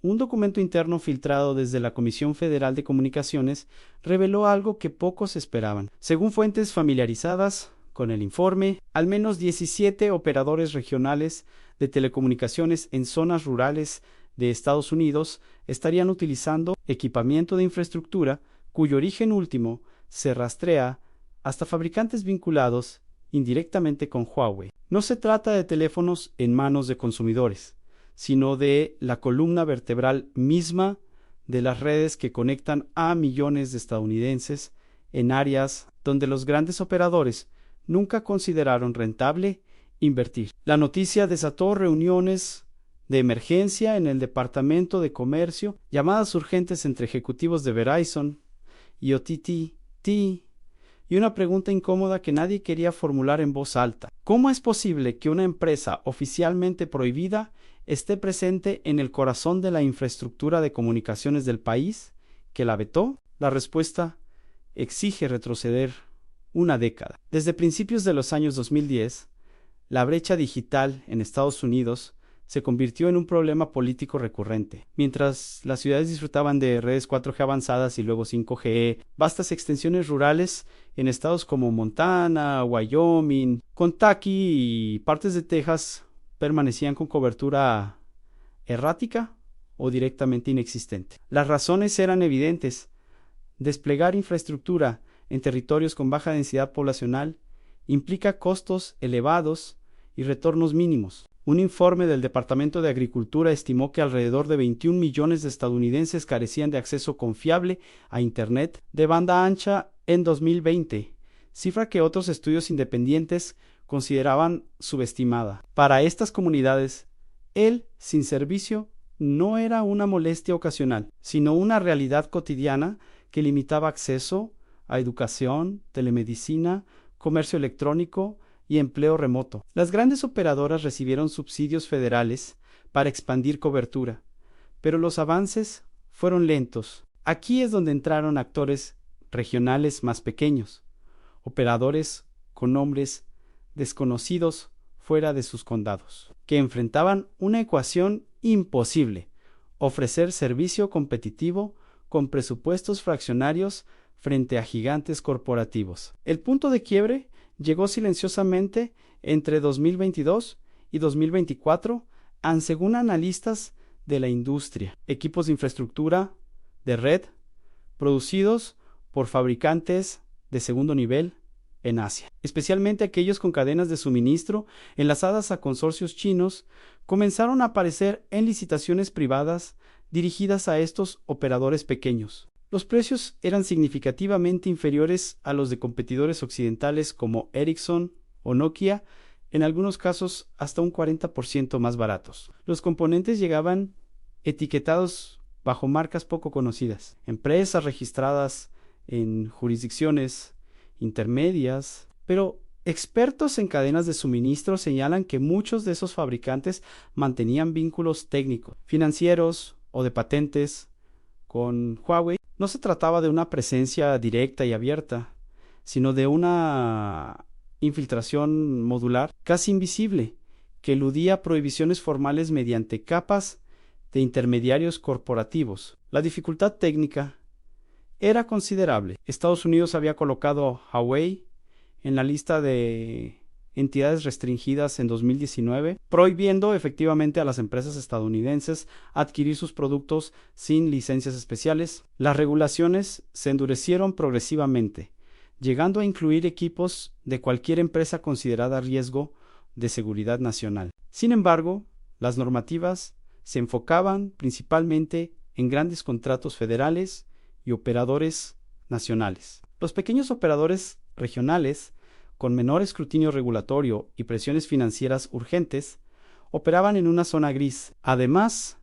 Un documento interno filtrado desde la Comisión Federal de Comunicaciones reveló algo que pocos esperaban. Según fuentes familiarizadas con el informe, al menos 17 operadores regionales de telecomunicaciones en zonas rurales de Estados Unidos estarían utilizando equipamiento de infraestructura cuyo origen último se rastrea hasta fabricantes vinculados indirectamente con Huawei. No se trata de teléfonos en manos de consumidores, sino de la columna vertebral misma de las redes que conectan a millones de estadounidenses en áreas donde los grandes operadores nunca consideraron rentable invertir. La noticia desató reuniones de emergencia en el Departamento de Comercio, llamadas urgentes entre ejecutivos de Verizon y OTT, y una pregunta incómoda que nadie quería formular en voz alta. ¿Cómo es posible que una empresa oficialmente prohibida esté presente en el corazón de la infraestructura de comunicaciones del país que la vetó? La respuesta exige retroceder una década. Desde principios de los años 2010, la brecha digital en Estados Unidos se convirtió en un problema político recurrente. Mientras las ciudades disfrutaban de redes 4G avanzadas y luego 5G, vastas extensiones rurales en estados como Montana, Wyoming, Kentucky y partes de Texas permanecían con cobertura errática o directamente inexistente. Las razones eran evidentes. Desplegar infraestructura en territorios con baja densidad poblacional implica costos elevados y retornos mínimos. Un informe del Departamento de Agricultura estimó que alrededor de 21 millones de estadounidenses carecían de acceso confiable a Internet de banda ancha en 2020, cifra que otros estudios independientes consideraban subestimada. Para estas comunidades, el sin servicio no era una molestia ocasional, sino una realidad cotidiana que limitaba acceso a educación, telemedicina, comercio electrónico y empleo remoto. Las grandes operadoras recibieron subsidios federales para expandir cobertura, pero los avances fueron lentos. Aquí es donde entraron actores regionales más pequeños, operadores con nombres desconocidos fuera de sus condados, que enfrentaban una ecuación imposible: ofrecer servicio competitivo con presupuestos fraccionarios frente a gigantes corporativos. El punto de quiebre llegó silenciosamente entre 2022 y 2024, según analistas de la industria. Equipos de infraestructura de red producidos por fabricantes de segundo nivel en Asia, especialmente aquellos con cadenas de suministro enlazadas a consorcios chinos, comenzaron a aparecer en licitaciones privadas dirigidas a estos operadores pequeños. Los precios eran significativamente inferiores a los de competidores occidentales como Ericsson o Nokia, en algunos casos hasta un 40% más baratos. Los componentes llegaban etiquetados bajo marcas poco conocidas. Empresas registradas en jurisdicciones intermedias, pero expertos en cadenas de suministro señalan que muchos de esos fabricantes mantenían vínculos técnicos, financieros o de patentes con Huawei. No se trataba de una presencia directa y abierta, sino de una infiltración modular, casi invisible, que eludía prohibiciones formales mediante capas de intermediarios corporativos. La dificultad técnica era considerable. Estados Unidos había colocado a Huawei en la lista de entidades restringidas en 2019, prohibiendo efectivamente a las empresas estadounidenses adquirir sus productos sin licencias especiales. Las regulaciones se endurecieron progresivamente, llegando a incluir equipos de cualquier empresa considerada riesgo de seguridad nacional. Sin embargo, las normativas se enfocaban principalmente en grandes contratos federales y operadores nacionales. Los pequeños operadores regionales, con menor escrutinio regulatorio y presiones financieras urgentes, operaban en una zona gris. Además,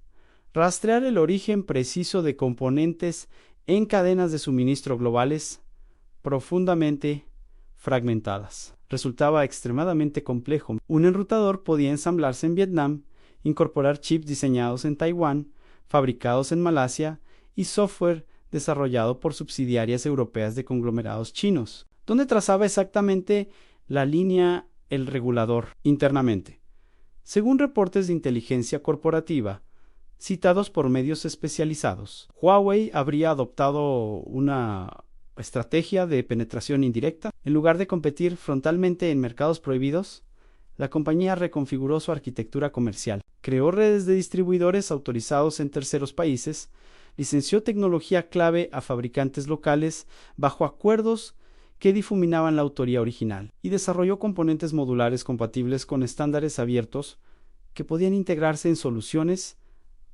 rastrear el origen preciso de componentes en cadenas de suministro globales profundamente fragmentadas resultaba extremadamente complejo. Un enrutador podía ensamblarse en Vietnam, incorporar chips diseñados en Taiwán, fabricados en Malasia y software desarrollado por subsidiarias europeas de conglomerados chinos. ¿Dónde trazaba exactamente la línea el regulador internamente? Según reportes de inteligencia corporativa, citados por medios especializados. Huawei habría adoptado una estrategia de penetración indirecta. En lugar de competir frontalmente en mercados prohibidos, la compañía reconfiguró su arquitectura comercial, creó redes de distribuidores autorizados en terceros países, licenció tecnología clave a fabricantes locales bajo acuerdos que difuminaban la autoría original, y desarrolló componentes modulares compatibles con estándares abiertos que podían integrarse en soluciones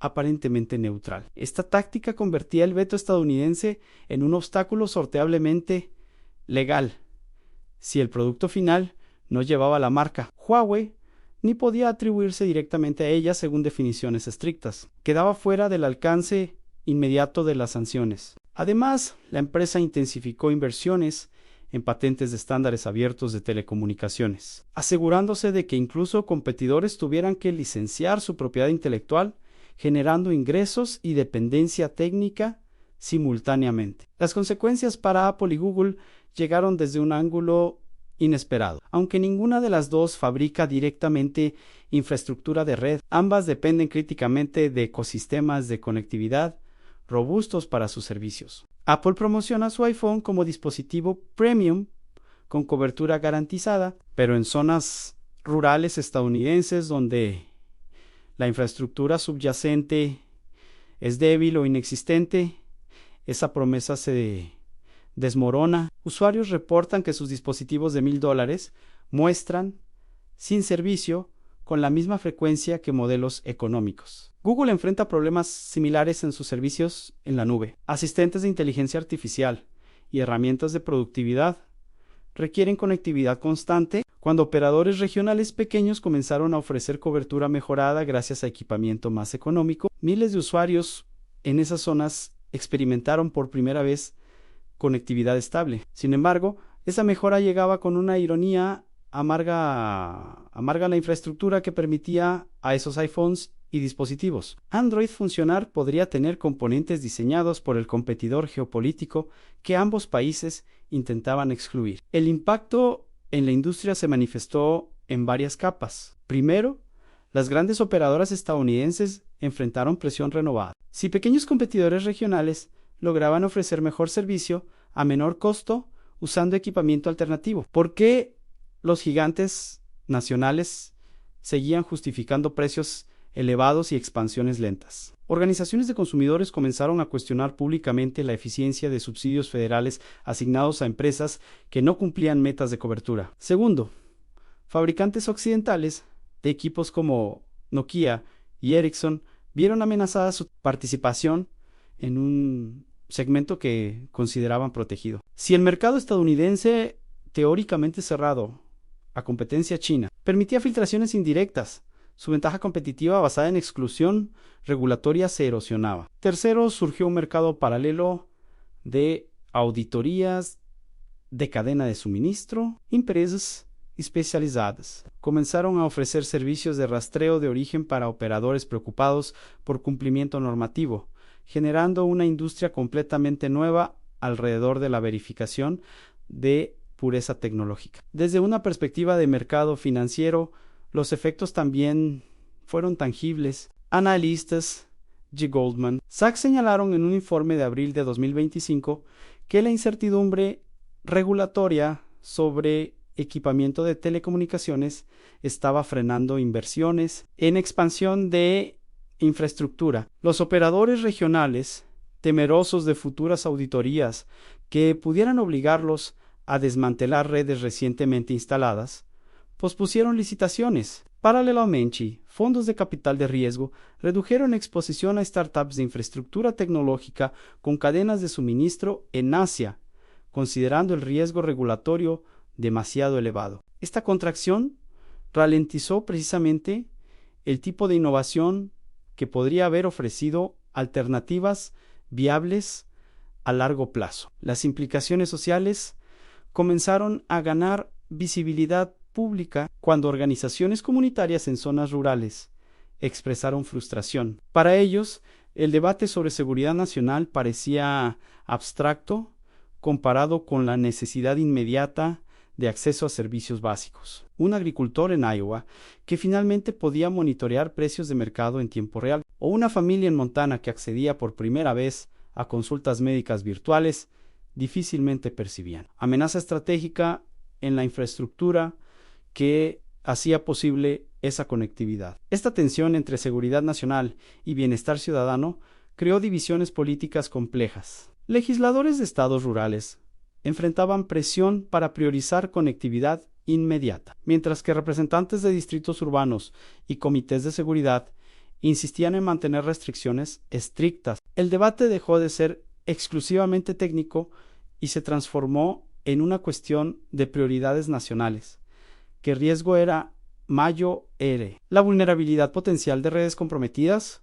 aparentemente neutral. Esta táctica convertía el veto estadounidense en un obstáculo sorteablemente legal si el producto final no llevaba la marca Huawei, ni podía atribuirse directamente a ella según definiciones estrictas. Quedaba fuera del alcance inmediato de las sanciones. Además, la empresa intensificó inversiones en patentes de estándares abiertos de telecomunicaciones, asegurándose de que incluso competidores tuvieran que licenciar su propiedad intelectual, generando ingresos y dependencia técnica simultáneamente. Las consecuencias para Apple y Google llegaron desde un ángulo inesperado. Aunque ninguna de las dos fabrica directamente infraestructura de red, ambas dependen críticamente de ecosistemas de conectividad robustos para sus servicios. Apple promociona su iPhone como dispositivo premium con cobertura garantizada, pero en zonas rurales estadounidenses donde la infraestructura subyacente es débil o inexistente, esa promesa se desmorona. Usuarios reportan que sus dispositivos de $1,000 muestran sin servicio con la misma frecuencia que modelos económicos. Google enfrenta problemas similares en sus servicios en la nube. Asistentes de inteligencia artificial y herramientas de productividad requieren conectividad constante. Cuando operadores regionales pequeños comenzaron a ofrecer cobertura mejorada gracias a equipamiento más económico, miles de usuarios en esas zonas experimentaron por primera vez conectividad estable. Sin embargo, esa mejora llegaba con una ironía amarga la infraestructura que permitía a esos iPhones y dispositivos. Android funcionar podría tener componentes diseñados por el competidor geopolítico que ambos países intentaban excluir. El impacto en la industria se manifestó en varias capas. Primero, las grandes operadoras estadounidenses enfrentaron presión renovada. Si pequeños competidores regionales lograban ofrecer mejor servicio a menor costo usando equipamiento alternativo, ¿por qué los gigantes nacionales seguían justificando precios elevados y expansiones lentas? Organizaciones de consumidores comenzaron a cuestionar públicamente la eficiencia de subsidios federales asignados a empresas que no cumplían metas de cobertura. Segundo, fabricantes occidentales de equipos como Nokia y Ericsson vieron amenazada su participación en un segmento que consideraban protegido. Si el mercado estadounidense, teóricamente cerrado a competencia china, permitía filtraciones indirectas, su ventaja competitiva basada en exclusión regulatoria se erosionaba. Tercero, surgió un mercado paralelo de auditorías de cadena de suministro. Empresas especializadas comenzaron a ofrecer servicios de rastreo de origen para operadores preocupados por cumplimiento normativo, generando una industria completamente nueva alrededor de la verificación de pureza tecnológica. Desde una perspectiva de mercado financiero, los efectos también fueron tangibles. Analistas G. Goldman Sachs señalaron en un informe de abril de 2025 que la incertidumbre regulatoria sobre equipamiento de telecomunicaciones estaba frenando inversiones en expansión de infraestructura. Los operadores regionales, temerosos de futuras auditorías que pudieran obligarlos a desmantelar redes recientemente instaladas, pospusieron licitaciones. Paralelamente, fondos de capital de riesgo redujeron exposición a startups de infraestructura tecnológica con cadenas de suministro en Asia, considerando el riesgo regulatorio demasiado elevado. Esta contracción ralentizó precisamente el tipo de innovación que podría haber ofrecido alternativas viables a largo plazo. Las implicaciones sociales comenzaron a ganar visibilidad pública cuando organizaciones comunitarias en zonas rurales expresaron frustración. Para ellos, el debate sobre seguridad nacional parecía abstracto comparado con la necesidad inmediata de acceso a servicios básicos. Un agricultor en Iowa que finalmente podía monitorear precios de mercado en tiempo real, o una familia en Montana que accedía por primera vez a consultas médicas virtuales, difícilmente percibían. Amenaza estratégica en la infraestructura que hacía posible esa conectividad. Esta tensión entre seguridad nacional y bienestar ciudadano creó divisiones políticas complejas. Legisladores de estados rurales enfrentaban presión para priorizar conectividad inmediata, mientras que representantes de distritos urbanos y comités de seguridad insistían en mantener restricciones estrictas. El debate dejó de ser exclusivamente técnico y se transformó en una cuestión de prioridades nacionales. ¿Qué riesgo era mayor? ¿La vulnerabilidad potencial de redes comprometidas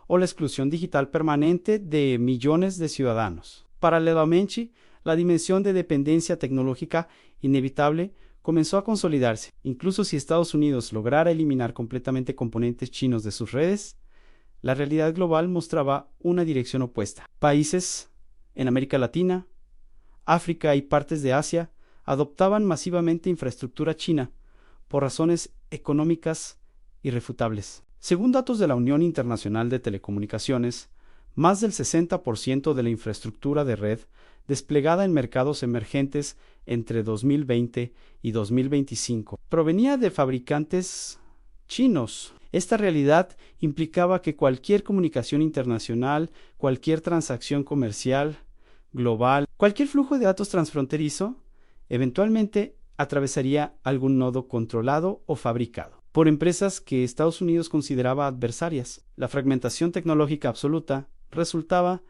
o la exclusión digital permanente de millones de ciudadanos? Paralelamente, la dimensión de dependencia tecnológica inevitable comenzó a consolidarse. Incluso si Estados Unidos lograra eliminar completamente componentes chinos de sus redes, la realidad global mostraba una dirección opuesta. Países en América Latina, África y partes de Asia adoptaban masivamente infraestructura china por razones económicas irrefutables. Según datos de la Unión Internacional de Telecomunicaciones, más del 60% de la infraestructura de red desplegada en mercados emergentes entre 2020 y 2025 provenía de fabricantes chinos. Esta realidad implicaba que cualquier comunicación internacional, cualquier transacción comercial global, cualquier flujo de datos transfronterizo, eventualmente atravesaría algún nodo controlado o fabricado por empresas que Estados Unidos consideraba adversarias. La fragmentación tecnológica absoluta resultaba,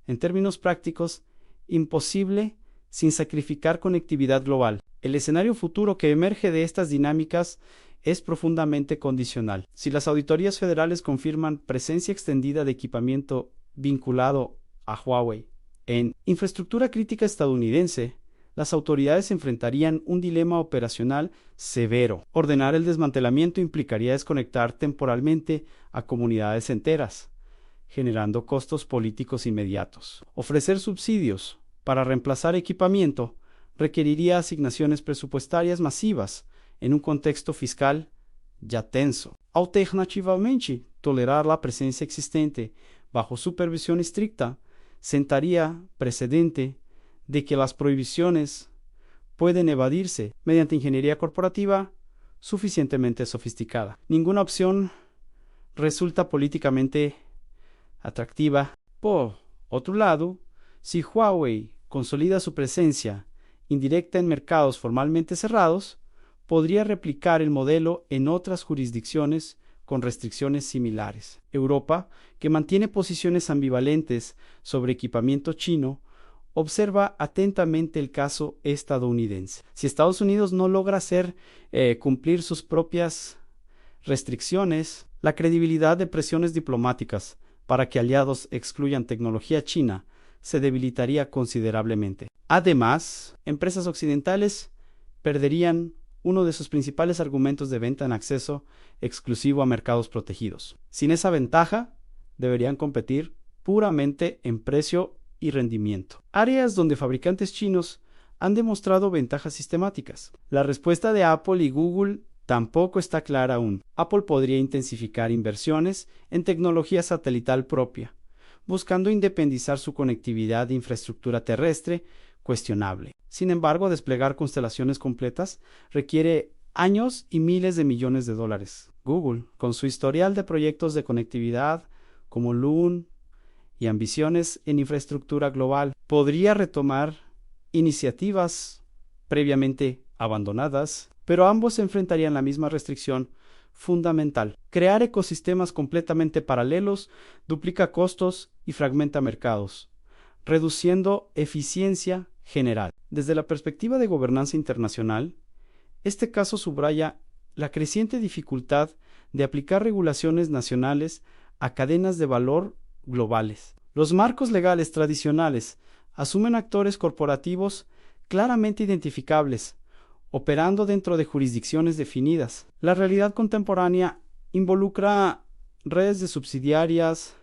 en términos prácticos, imposible sin sacrificar conectividad global. El escenario futuro que emerge de estas dinámicas es profundamente condicional. Si las auditorías federales confirman presencia extendida de equipamiento vinculado a Huawei en infraestructura crítica estadounidense, las autoridades enfrentarían un dilema operacional severo. Ordenar el desmantelamiento implicaría desconectar temporalmente a comunidades enteras, generando costos políticos inmediatos. Ofrecer subsidios para reemplazar equipamiento requeriría asignaciones presupuestarias masivas en un contexto fiscal ya tenso. Alternativamente, tolerar la presencia existente bajo supervisión estricta sentaría precedente de que las prohibiciones pueden evadirse mediante ingeniería corporativa suficientemente sofisticada. Ninguna opción resulta políticamente atractiva. Por otro lado, si Huawei consolida su presencia indirecta en mercados formalmente cerrados, podría replicar el modelo en otras jurisdicciones con restricciones similares. Europa, que mantiene posiciones ambivalentes sobre equipamiento chino, observa atentamente el caso estadounidense. Si Estados Unidos no logra cumplir sus propias restricciones, la credibilidad de presiones diplomáticas para que aliados excluyan tecnología china se debilitaría considerablemente. Además, empresas occidentales perderían uno de sus principales argumentos de venta en acceso exclusivo a mercados protegidos. Sin esa ventaja, deberían competir puramente en precio y rendimiento. Áreas donde fabricantes chinos han demostrado ventajas sistemáticas. La respuesta de Apple y Google tampoco está clara aún. Apple podría intensificar inversiones en tecnología satelital propia, buscando independizar su conectividad de infraestructura terrestre, cuestionable. Sin embargo, desplegar constelaciones completas requiere años y miles de millones de dólares. Google, con su historial de proyectos de conectividad como Loon y ambiciones en infraestructura global, podría retomar iniciativas previamente abandonadas, pero ambos enfrentarían la misma restricción fundamental. Crear ecosistemas completamente paralelos duplica costos y fragmenta mercados, reduciendo eficiencia general. Desde la perspectiva de gobernanza internacional, este caso subraya la creciente dificultad de aplicar regulaciones nacionales a cadenas de valor globales. Los marcos legales tradicionales asumen actores corporativos claramente identificables, operando dentro de jurisdicciones definidas. La realidad contemporánea involucra redes de subsidiarias,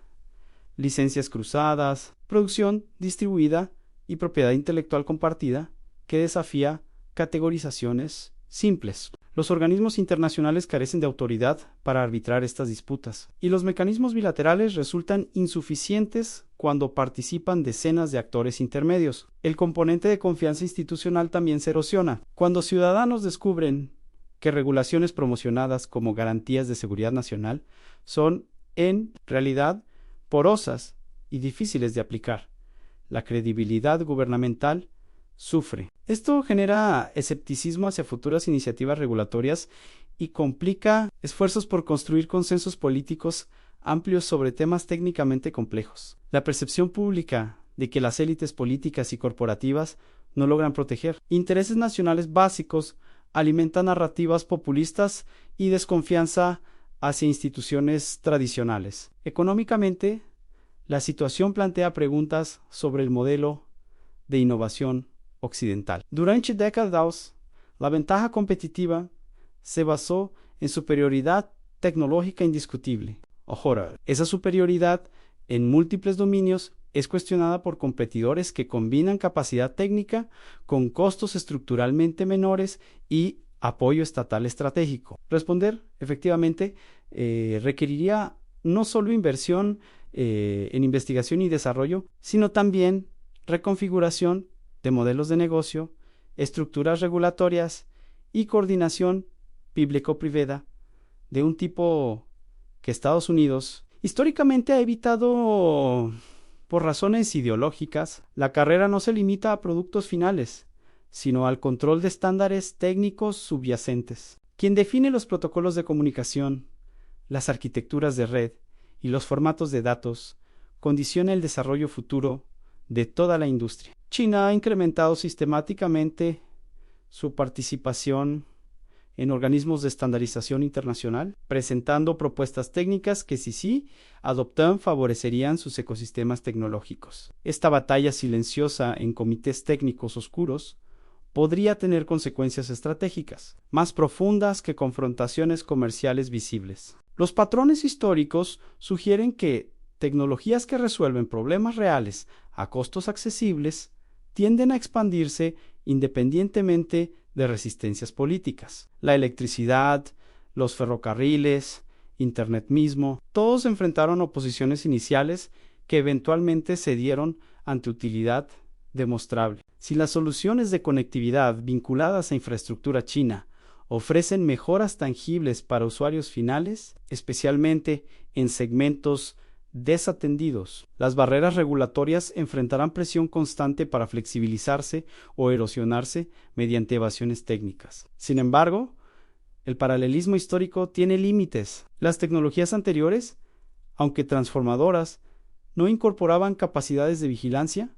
licencias cruzadas, producción distribuida y propiedad intelectual compartida que desafía categorizaciones simples. Los organismos internacionales carecen de autoridad para arbitrar estas disputas, y los mecanismos bilaterales resultan insuficientes cuando participan decenas de actores intermedios. El componente de confianza institucional también se erosiona. Cuando ciudadanos descubren que regulaciones promocionadas como garantías de seguridad nacional son, en realidad, porosas y difíciles de aplicar, la credibilidad gubernamental sufre. Esto genera escepticismo hacia futuras iniciativas regulatorias y complica esfuerzos por construir consensos políticos amplios sobre temas técnicamente complejos. La percepción pública de que las élites políticas y corporativas no logran proteger intereses nacionales básicos alimenta narrativas populistas y desconfianza hacia instituciones tradicionales. Económicamente, la situación plantea preguntas sobre el modelo de innovación occidental. Durante décadas, la ventaja competitiva se basó en superioridad tecnológica indiscutible. Ahora, esa superioridad en múltiples dominios es cuestionada por competidores que combinan capacidad técnica con costos estructuralmente menores y apoyo estatal estratégico. Responder, efectivamente, requeriría no solo inversión en investigación y desarrollo, sino también reconfiguración de modelos de negocio, estructuras regulatorias y coordinación público-privada de un tipo que Estados Unidos históricamente ha evitado por razones ideológicas. La carrera no se limita a productos finales, sino al control de estándares técnicos subyacentes. Quien define los protocolos de comunicación, las arquitecturas de red y los formatos de datos condiciona el desarrollo futuro de toda la industria. China ha incrementado sistemáticamente su participación en organismos de estandarización internacional, presentando propuestas técnicas que, si sí adoptan, favorecerían sus ecosistemas tecnológicos. Esta batalla silenciosa en comités técnicos oscuros podría tener consecuencias estratégicas, más profundas que confrontaciones comerciales visibles. Los patrones históricos sugieren que tecnologías que resuelven problemas reales a costos accesibles tienden a expandirse independientemente de resistencias políticas. La electricidad, los ferrocarriles, Internet mismo, todos enfrentaron oposiciones iniciales que eventualmente cedieron ante utilidad demostrable. Si las soluciones de conectividad vinculadas a infraestructura china ofrecen mejoras tangibles para usuarios finales, especialmente en segmentos desatendidos, las barreras regulatorias enfrentarán presión constante para flexibilizarse o erosionarse mediante evasiones técnicas. Sin embargo, el paralelismo histórico tiene límites. Las tecnologías anteriores, aunque transformadoras, no incorporaban capacidades de vigilancia,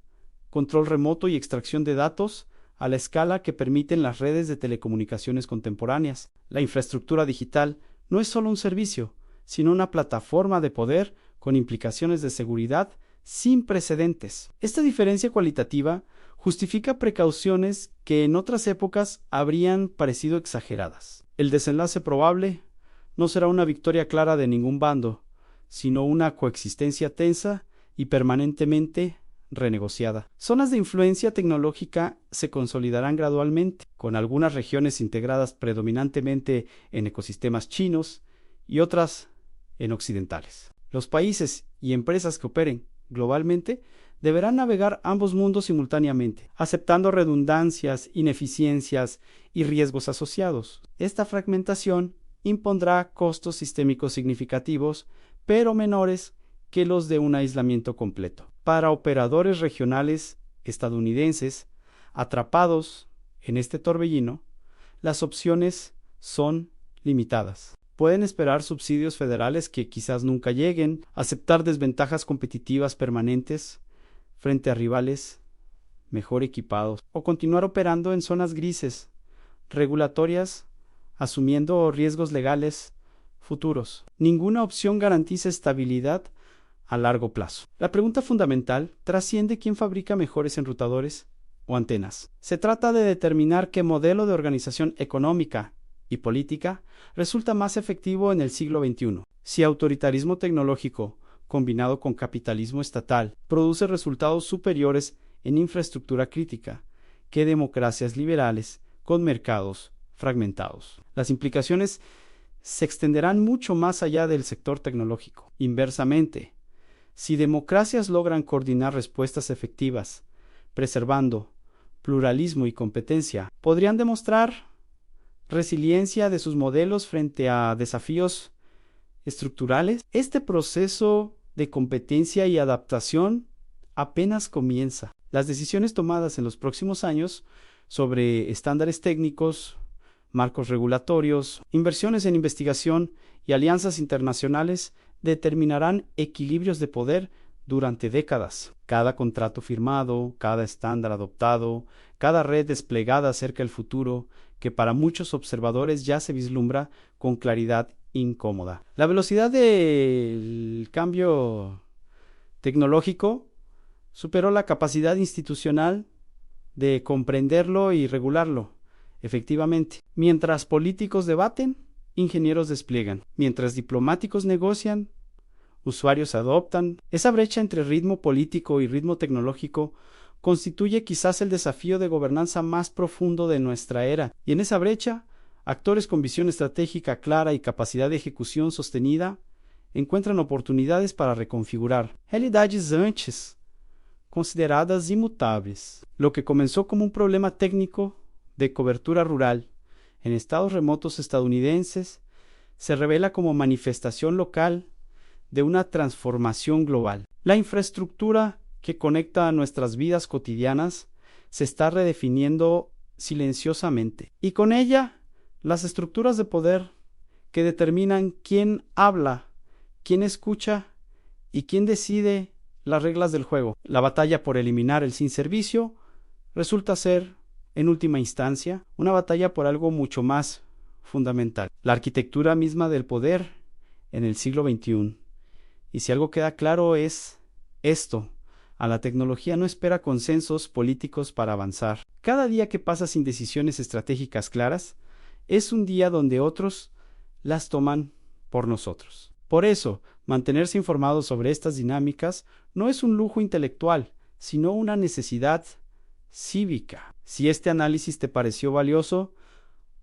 control remoto y extracción de datos a la escala que permiten las redes de telecomunicaciones contemporáneas. La infraestructura digital no es solo un servicio, sino una plataforma de poder con implicaciones de seguridad sin precedentes. Esta diferencia cualitativa justifica precauciones que en otras épocas habrían parecido exageradas. El desenlace probable no será una victoria clara de ningún bando, sino una coexistencia tensa y permanentemente renegociada. Zonas de influencia tecnológica se consolidarán gradualmente, con algunas regiones integradas predominantemente en ecosistemas chinos y otras en occidentales. Los países y empresas que operen globalmente deberán navegar ambos mundos simultáneamente, aceptando redundancias, ineficiencias y riesgos asociados. Esta fragmentación impondrá costos sistémicos significativos, pero menores que los de un aislamiento completo. Para operadores regionales estadounidenses atrapados en este torbellino, las opciones son limitadas. Pueden esperar subsidios federales que quizás nunca lleguen, aceptar desventajas competitivas permanentes frente a rivales mejor equipados, o continuar operando en zonas grises, regulatorias, asumiendo riesgos legales futuros. Ninguna opción garantiza estabilidad a largo plazo. La pregunta fundamental trasciende quién fabrica mejores enrutadores o antenas. Se trata de determinar qué modelo de organización económica y política resulta más efectivo en el siglo XXI. Si autoritarismo tecnológico combinado con capitalismo estatal produce resultados superiores en infraestructura crítica que democracias liberales con mercados fragmentados. Las implicaciones se extenderán mucho más allá del sector tecnológico. Inversamente, si democracias logran coordinar respuestas efectivas, preservando pluralismo y competencia, podrían demostrar resiliencia de sus modelos frente a desafíos estructurales. Este proceso de competencia y adaptación apenas comienza. Las decisiones tomadas en los próximos años sobre estándares técnicos, marcos regulatorios, inversiones en investigación y alianzas internacionales determinarán equilibrios de poder durante décadas. Cada contrato firmado, cada estándar adoptado, cada red desplegada acerca del futuro, que para muchos observadores ya se vislumbra con claridad incómoda. La velocidad del cambio tecnológico superó la capacidad institucional de comprenderlo y regularlo efectivamente. Mientras políticos debaten, ingenieros despliegan. Mientras diplomáticos negocian, usuarios adoptan. Esa brecha entre ritmo político y ritmo tecnológico constituye quizás el desafío de gobernanza más profundo de nuestra era. Y en esa brecha, actores con visión estratégica clara y capacidad de ejecución sostenida encuentran oportunidades para reconfigurar realidades antes consideradas inmutables. Lo que comenzó como un problema técnico de cobertura rural en estados remotos estadounidenses se revela como manifestación local de una transformación global. La infraestructura que conecta a nuestras vidas cotidianas se está redefiniendo silenciosamente, y con ella las estructuras de poder que determinan quién habla, quién escucha y quién decide las reglas del juego. La batalla por eliminar el sin servicio resulta ser, en última instancia, una batalla por algo mucho más fundamental: la arquitectura misma del poder en el siglo XXI. Y si algo queda claro es esto: a la tecnología no espera consensos políticos para avanzar. Cada día que pasa sin decisiones estratégicas claras es un día donde otros las toman por nosotros. Por eso, mantenerse informado sobre estas dinámicas no es un lujo intelectual, sino una necesidad cívica. Si este análisis te pareció valioso,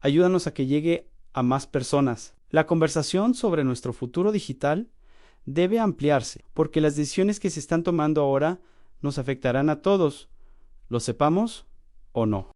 ayúdanos a que llegue a más personas. La conversación sobre nuestro futuro digital debe ampliarse, porque las decisiones que se están tomando ahora nos afectarán a todos, lo sepamos o no.